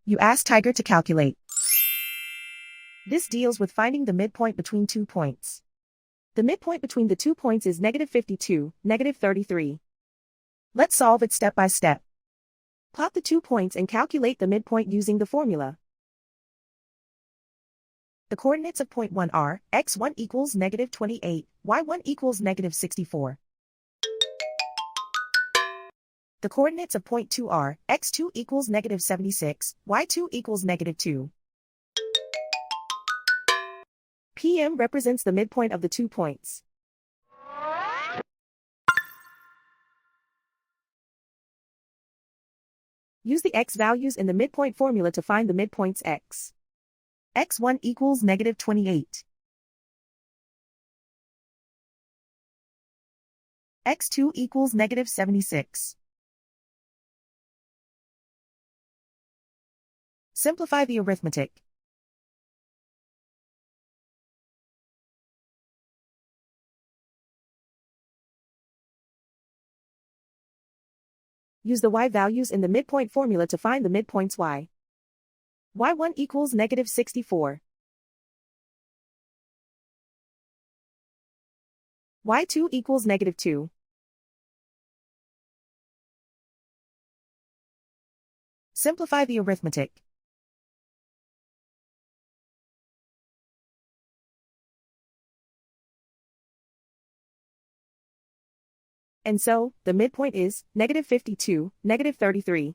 You ask Tiger to calculate. This deals with finding the midpoint between 2 points. The midpoint between the 2 points is -52, -33. Let's solve it step by step. Plot the 2 points and calculate the midpoint using the formula. The coordinates of point 1 are, x1 equals -28, y1 equals -64. The coordinates of point 2 are, x2 equals -76, y2 equals -2. PM represents the midpoint of the 2 points. Use the x values in the midpoint formula to find the midpoints x. x1 equals -28. x2 equals -76. Simplify the arithmetic. Use the y values in the midpoint formula to find the midpoints y. y1 equals -64. y2 equals -2. Simplify the arithmetic. And so, the midpoint is -52, -33.